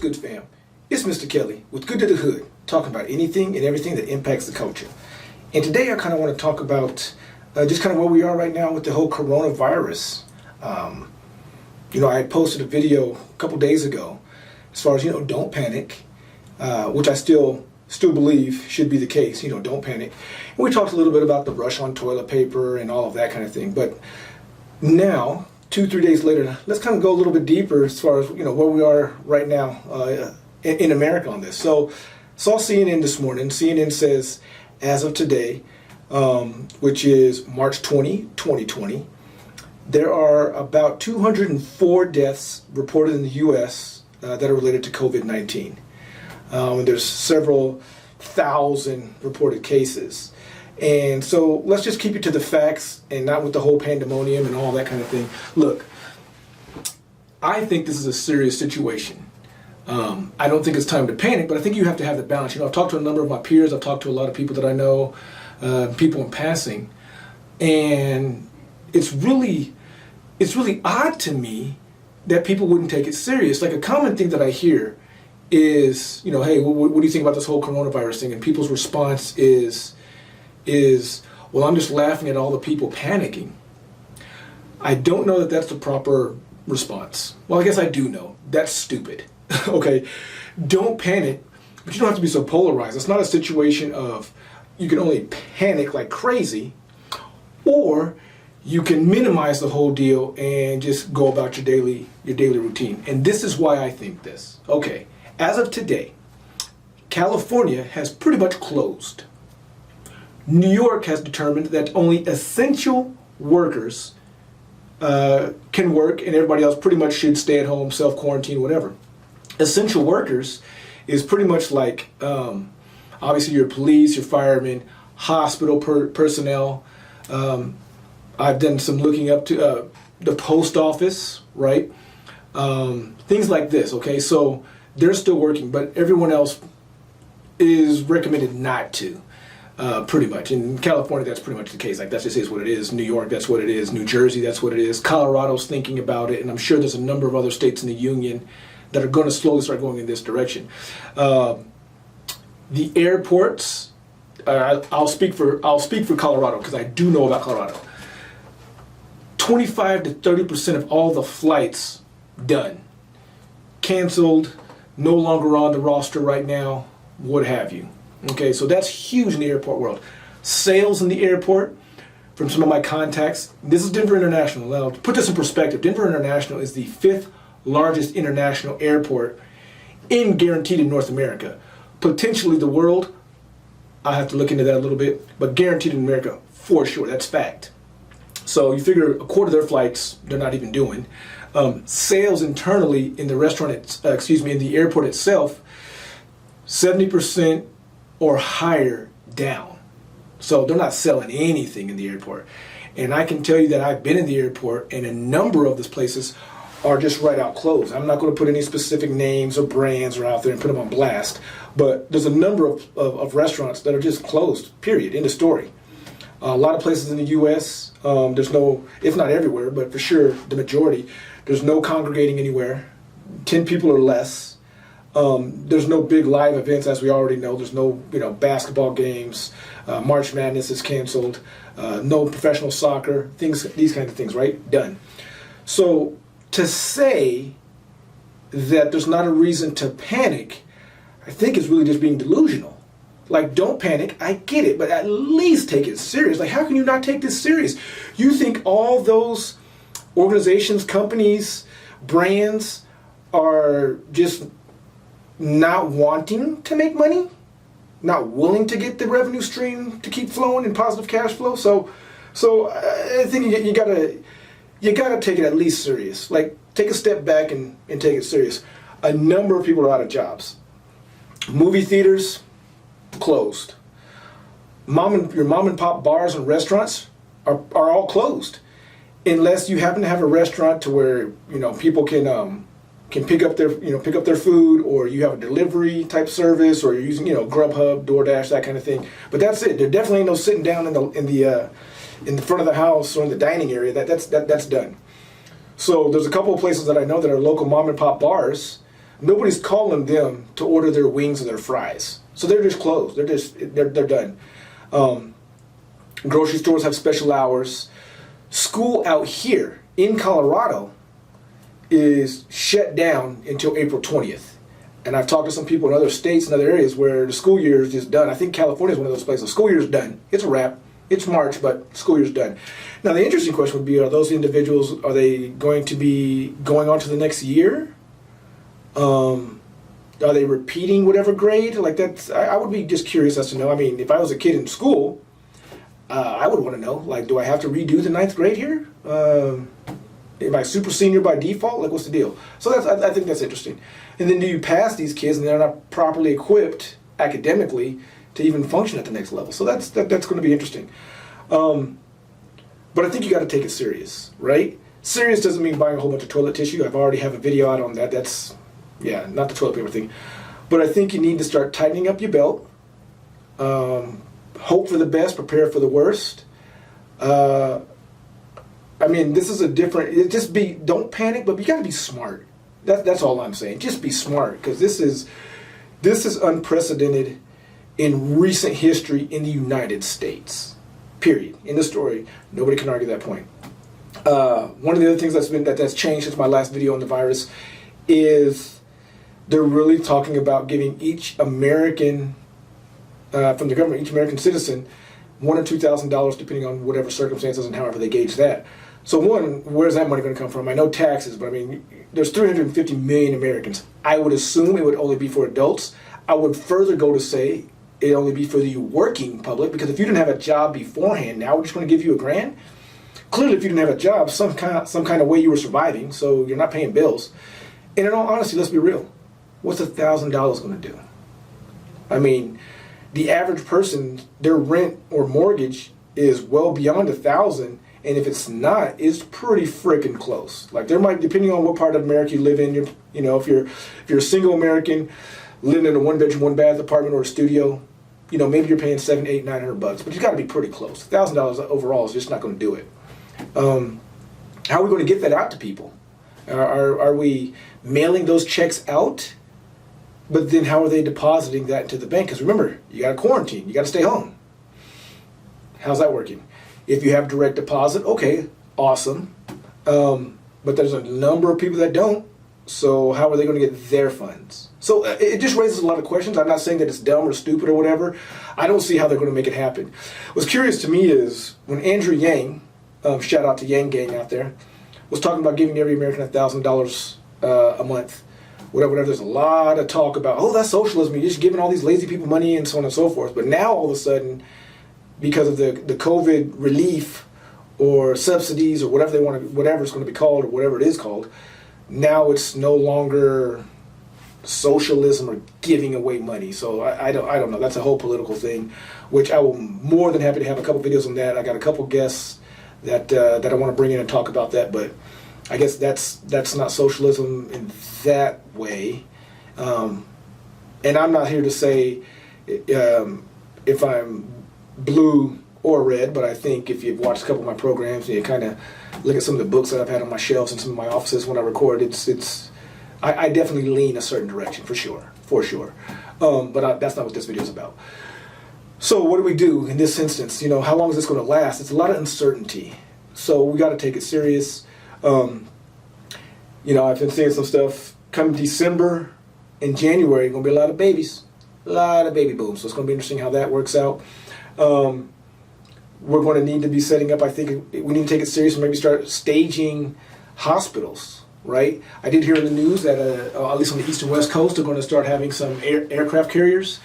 good, fam? It's Mr. Kelly with Good to the Hood, talking about anything and everything that impacts the culture. And today I kind of want to talk about just kind of where we are right now with the whole coronavirus. I posted a video a couple days ago as far as, don't panic, which I still believe should be the case. Don't panic. And we talked a little bit about the rush on toilet paper and all of that kind of thing. But now, 2-3 days later, let's kind of go a little bit deeper as far as, where we are right now in America on this. So saw CNN this morning. CNN says, as of today, which is March 20, 2020, there are about 204 deaths reported in the U.S. That are related to COVID-19. And there's several thousand reported cases. And so let's just keep it to the facts and not with the whole pandemonium and all that kind of thing. Look, I think this is a serious situation. I don't think it's time to panic, but I think you have to have the balance. I've talked to a number of my peers. I've talked to a lot of people that I know, people in passing, and it's really odd to me that people wouldn't take it serious. Like, a common thing that I hear is, hey, what do you think about this whole coronavirus thing? And people's response is, well, I'm just laughing at all the people panicking. I don't know that that's the proper response. Well, I guess I do know. That's stupid. Okay, don't panic, but you don't have to be so polarized. It's not a situation of you can only panic like crazy, or you can minimize the whole deal and just go about your daily routine. And this is why I think this. Okay, as of today, California has pretty much closed. New York has determined that only essential workers can work, and everybody else pretty much should stay at home, self-quarantine, whatever. Essential workers is pretty much like, obviously, your police, your firemen, hospital personnel. I've done some looking up to the post office, right? Things like this, okay? So they're still working, but everyone else is recommended not to, pretty much. In California, that's pretty much the case. Like, that just is what it is. New York, that's what it is. New Jersey, that's what it is. Colorado's thinking about it, and I'm sure there's a number of other states in the union that are going to slowly start going in this direction. The airports, I'll speak for Colorado because I do know about Colorado. 25 to 30% of all the flights done, canceled, no longer on the roster right now, what have you. Okay, so that's huge in the airport world. Sales in the airport, from some of my contacts, this is Denver International. Now, to put this in perspective, Denver International is the 5th largest international airport guaranteed in North America. Potentially the world, I have to look into that a little bit, but guaranteed in America for sure, that's fact. So you figure a quarter of their flights, they're not even doing. Sales internally in the in the airport itself, 70% or higher down. So they're not selling anything in the airport. And I can tell you that I've been in the airport, and a number of these places are just right out closed. I'm not going to put any specific names or brands or out there and put them on blast, but there's a number of restaurants that are just closed, period, end of story. A lot of places in the U.S., there's no, if not everywhere, but for sure the majority, there's no congregating anywhere, 10 people or less. There's no big live events, as we already know. There's no, basketball games. March Madness is canceled. No professional soccer, these kinds of things, right? Done. So to say that there's not a reason to panic, I think is really just being delusional. Like, don't panic, I get it, but at least take it serious. Like, how can you not take this serious? You think all those organizations, companies, brands are just not wanting to make money? Not willing to get the revenue stream to keep flowing and positive cash flow? So I think you gotta take it at least serious. Like, take a step back and take it serious. A number of people are out of jobs. Movie theaters closed. Your mom and pop bars and restaurants are all closed, unless you happen to have a restaurant to where people can pick up their food, or you have a delivery type service, or you're using Grubhub, DoorDash, that kind of thing. But that's it. There definitely ain't no sitting down in the front of the house or in the dining area. That's done. So there's a couple of places that I know that are local mom and pop bars. nobody's calling them to order their wings or their fries. So they're just closed. They're done. Grocery stores have special hours. School out here in Colorado is shut down until April 20th. And I've talked to some people in other states and other areas where the school year is just done. I think California is one of those places. The school year is done. It's a wrap. It's March, but school year's done. Now, the interesting question would be, are those individuals, are they going to be going on to the next year? Are they repeating whatever grade? Like that's, I would be just curious as to know. I mean, if I was a kid in school, I would want to know, like, do I have to redo the 9th grade here? Am I super senior by default? Like, what's the deal? So I think that's interesting. And then do you pass these kids and they're not properly equipped academically to even function at the next level? So that's going to be interesting. But I think you got to take it serious, right? Serious doesn't mean buying a whole bunch of toilet tissue. I've already have a video out on that. That's, yeah, not the toilet paper thing. But I think you need to start tightening up your belt. Hope for the best, prepare for the worst. I mean, this is a different, don't panic, but you got to be smart. That's all I'm saying. Just be smart, because this is unprecedented in recent history in the United States. Period. In the story, nobody can argue that point. One of the other things that's changed since my last video on the virus is they're really talking about giving each American, from the government, each American citizen, $1,000 or $2,000, depending on whatever circumstances and however they gauge that. So one, where's that money going to come from? I know taxes, but I mean, there's 350 million Americans. I would assume it would only be for adults. I would further go to say it'd only be for the working public, because if you didn't have a job beforehand, now we're just going to give you $1,000. Clearly, if you didn't have a job, some kind of way you were surviving, so you're not paying bills. And in all honesty, let's be real. What's $1,000 going to do? I mean, the average person, their rent or mortgage is well beyond $1,000. And if it's not, it's pretty freaking close. Like, there might, depending on what part of America you live in, if you're a single American living in a 1-bedroom, 1-bath apartment or a studio, maybe you're paying $700, $800, $900, but you got to be pretty close. $1,000 overall is just not going to do it. How are we going to get that out to people? Are we mailing those checks out? But then how are they depositing that into the bank? Because remember, you got to quarantine. You got to stay home. How's that working? If you have direct deposit, okay, awesome. But there's a number of people that don't. So how are they going to get their funds? So it just raises a lot of questions. I'm not saying that it's dumb or stupid or whatever. I don't see how they're going to make it happen. What's curious to me is when Andrew Yang, shout out to Yang Gang out there, was talking about giving every American $1,000 a month. Whatever. There's a lot of talk about, oh, that's socialism. You're just giving all these lazy people money and so on and so forth. But now all of a sudden, because of the COVID relief or subsidies or whatever whatever it's going to be called or whatever it is called, now it's no longer socialism or giving away money. So I don't know. That's a whole political thing, which I will more than happy to have a couple videos on that. I got a couple guests that I want to bring in and talk about that, but I guess that's not socialism in that way. And I'm not here to say if I'm blue or red, but I think if you've watched a couple of my programs and you kind of look at some of the books that I've had on my shelves and some of my offices when I record, I definitely lean a certain direction for sure. But that's not what this video is about. So what do we do in this instance? How long is this going to last? It's a lot of uncertainty. So we got to take it serious. I've been seeing some stuff come December and January. Going to be a lot of babies, a lot of baby booms. So it's going to be interesting how that works out. We're going to need to be setting up, I think we need to take it serious and maybe start staging hospitals, right? I did hear in the news that, at least on the east and west coast, they're going to start having some aircraft carriers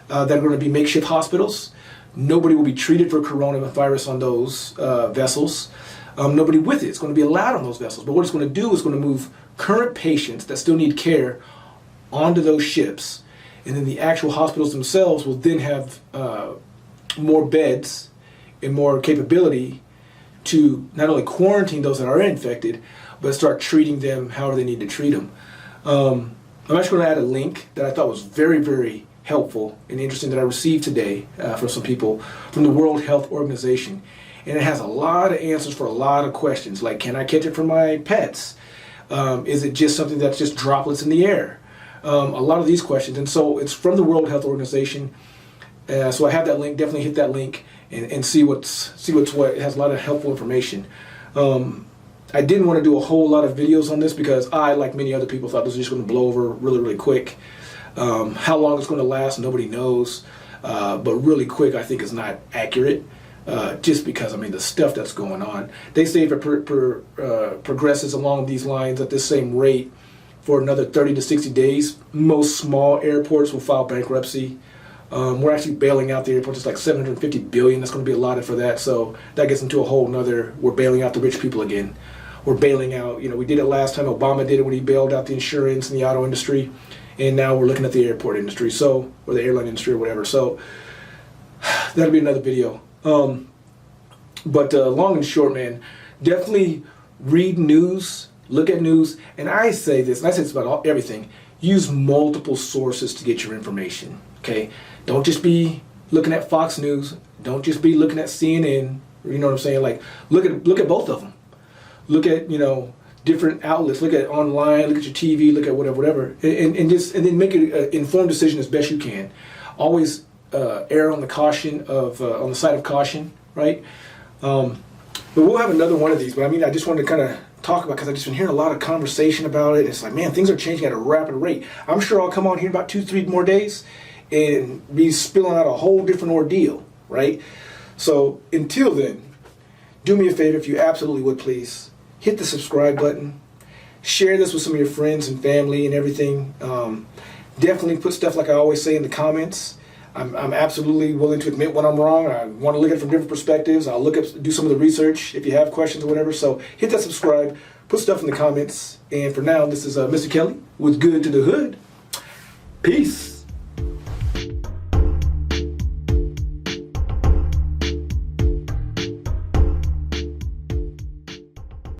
that are going to be makeshift hospitals. Nobody will be treated for coronavirus on those vessels. Nobody with it. It's going to be allowed on those vessels. But what it's going to do is going to move current patients that still need care onto those ships. And then the actual hospitals themselves will then have more beds and more capability to not only quarantine those that are infected, but start treating them however they need to treat them. I'm actually going to add a link that I thought was very, very helpful and interesting that I received today from some people from the World Health Organization. And it has a lot of answers for a lot of questions, like, can I catch it from my pets? Is it just something that's just droplets in the air? a lot of these questions. And so it's from the World Health Organization. So I have that link. Definitely hit that link and see what's what. It has a lot of helpful information. I didn't want to do a whole lot of videos on this because I, like many other people, thought this was just going to blow over really, really quick. How long it's going to last, nobody knows. But really quick, I think, is not accurate. Just because, I mean, the stuff that's going on. They say if it progresses along these lines at this same rate for another 30 to 60 days, most small airports will file bankruptcy. We're actually bailing out the airports. It's like $750 billion. That's going to be allotted for that. So that gets into a whole nother, we're bailing out the rich people again. We're bailing out, we did it last time. Obama did it when he bailed out the insurance and the auto industry. And now we're looking at the airport industry, or the airline industry or whatever. So that'll be another video. But long and short, man, definitely read news, look at news. And I say this, and I say this about everything, use multiple sources to get your information, okay? Don't just be looking at Fox News. Don't just be looking at CNN. You know what I'm saying? Like, look at both of them. Look at, different outlets. Look at online, look at your TV, look at whatever. And then make an informed decision as best you can. Always err on the on the side of caution, right? But we'll have another one of these. But I mean, I just wanted to kind of talk about, because I've just been hearing a lot of conversation about it. It's like, man, things are changing at a rapid rate. I'm sure I'll come on here in about 2-3 more days and be spilling out a whole different ordeal, right? So until then, do me a favor, if you absolutely would, please hit the subscribe button. Share this with some of your friends and family and everything. Definitely put stuff like I always say in the comments. I'm absolutely willing to admit when I'm wrong. I want to look at it from different perspectives. I'll do some of the research if you have questions or whatever. So hit that subscribe, put stuff in the comments. And for now, this is Mr. Kelly with Good to the Hood. Peace.